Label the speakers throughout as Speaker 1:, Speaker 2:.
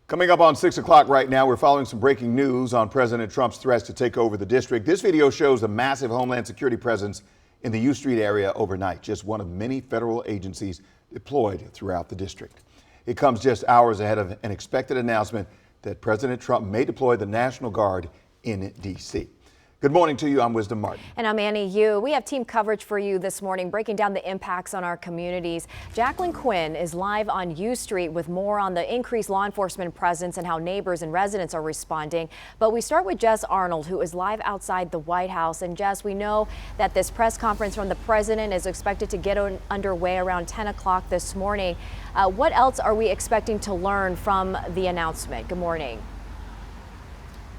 Speaker 1: Coming up on 6 o'clock right now, we're following some breaking news on President Trump's threats to take over the district. This video shows a massive Homeland Security presence in the U Street area overnight, just one of many federal agencies deployed throughout the district. It comes just hours ahead of an expected announcement that President Trump may deploy the National Guard in D.C. Good morning to you. I'm Wisdom Martin.
Speaker 2: And I'm Annie Yu. We have team coverage for you this morning, breaking down the impacts on our communities. Jacqueline Quinn is live on U Street with more on the increased law enforcement presence and how neighbors and residents are responding. But we start with Jess Arnold, who is live outside the White House. And Jess, we know that this press conference from the president is expected to get underway around 10 o'clock this morning. What else are we expecting to learn from the announcement? Good morning.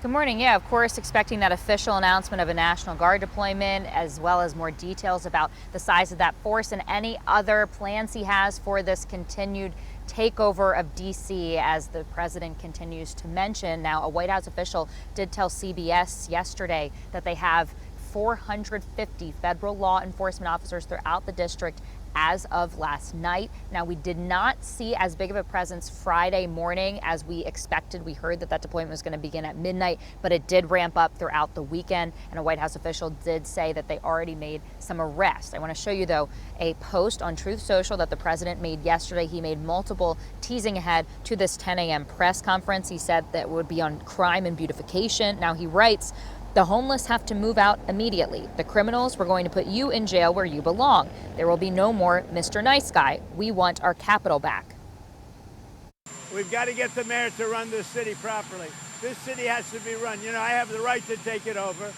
Speaker 3: Good morning. Yeah, of course, expecting that official announcement of a National Guard deployment, as well as more details about the size of that force and any other plans he has for this continued takeover of D.C. as the president continues to mention. Now, a White House official did tell CBS yesterday that they have 450 federal law enforcement officers throughout the district as of last night. Now, we did not see as big of a presence Friday morning as we expected. We heard that deployment was going to begin at midnight, but it did ramp up throughout the weekend. And a White House official did say that they already made some arrests. I want to show you, though, a post on Truth Social that the president made yesterday. He made multiple teasing ahead to this 10 a.m. press conference. He said that it would be on crime and beautification. Now, he writes, "The homeless have to move out immediately. The criminals, we're going to put you in jail where you belong. There will be no more Mr. Nice Guy. We want our capital back."
Speaker 4: We've got to get the mayor to run this city properly. This city has to be run. You know, I have the right to take it over.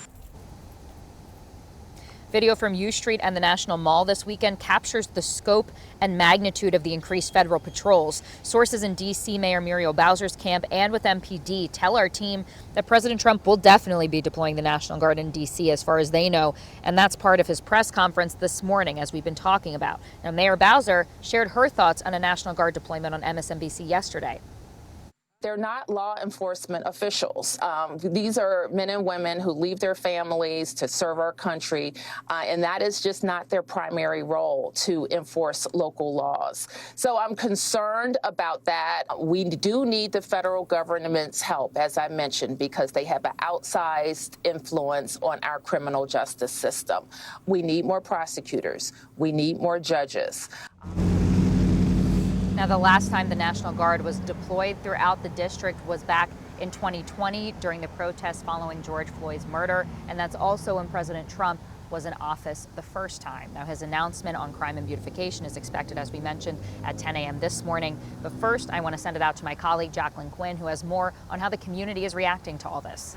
Speaker 3: Video from U Street and the National Mall this weekend captures the scope and magnitude of the increased federal patrols. Sources in D.C. Mayor Muriel Bowser's camp and with MPD tell our team that President Trump will definitely be deploying the National Guard in D.C. as far as they know, and that's part of his press conference this morning, as we've been talking about. Now, Mayor Bowser shared her thoughts on a National Guard deployment on MSNBC yesterday.
Speaker 5: They're not law enforcement officials. These are men and women who leave their families to serve our country, and that is just not their primary role, to enforce local laws. So I'm concerned about that. We do need the federal government's help, as I mentioned, because they have an outsized influence on our criminal justice system. We need more prosecutors. We need more judges.
Speaker 3: Now, the last time the National Guard was deployed throughout the district was back in 2020 during the protests following George Floyd's murder, and that's also when President Trump was in office the first time. Now, his announcement on crime and beautification is expected, as we mentioned, at 10 a.m. this morning. But first, I want to send it out to my colleague, Jacqueline Quinn, who has more on how the community is reacting to all this.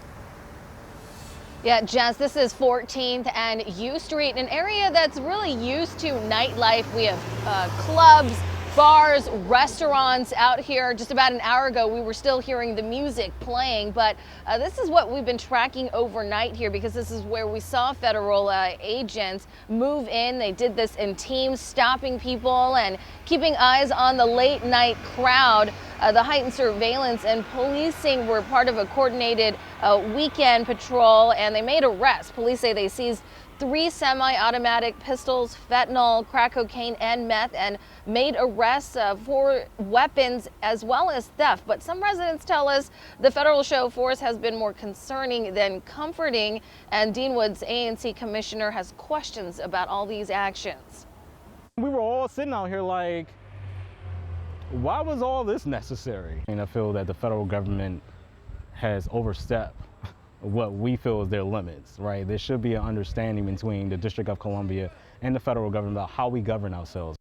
Speaker 6: Yeah, Jess, this is 14th and U Street, an area that's really used to nightlife. We have clubs, bars, restaurants out here. Just about an hour ago, we were still hearing the music playing, but this is what we've been tracking overnight here, because this is where we saw federal agents move in. They did this in teams, stopping people and keeping eyes on the late night crowd. The heightened surveillance and policing were part of a coordinated weekend patrol, and they made arrests. Police say they seized 3 semi-automatic pistols, fentanyl, crack cocaine, and meth, and made arrests for weapons as well as theft. But some residents tell us the federal show force has been more concerning than comforting, and Deanwood's ANC commissioner has questions about all these actions.
Speaker 7: We were all sitting out here like, why was all this necessary? And I feel that the federal government has overstepped what we feel is their limits, right? There should be an understanding between the District of Columbia and the federal government about how we govern ourselves.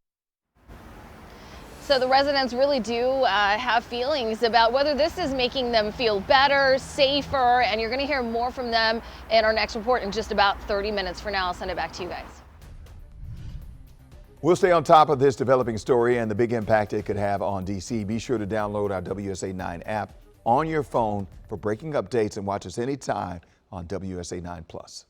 Speaker 6: So the residents really do have feelings about whether this is making them feel better, safer, and you're going to hear more from them in our next report in just about 30 minutes. For now, I'll send it back to you guys.
Speaker 1: We'll stay on top of this developing story and the big impact it could have on D.C. Be sure to download our WSA 9 app on your phone for breaking updates and watch us anytime on WSA 9 Plus.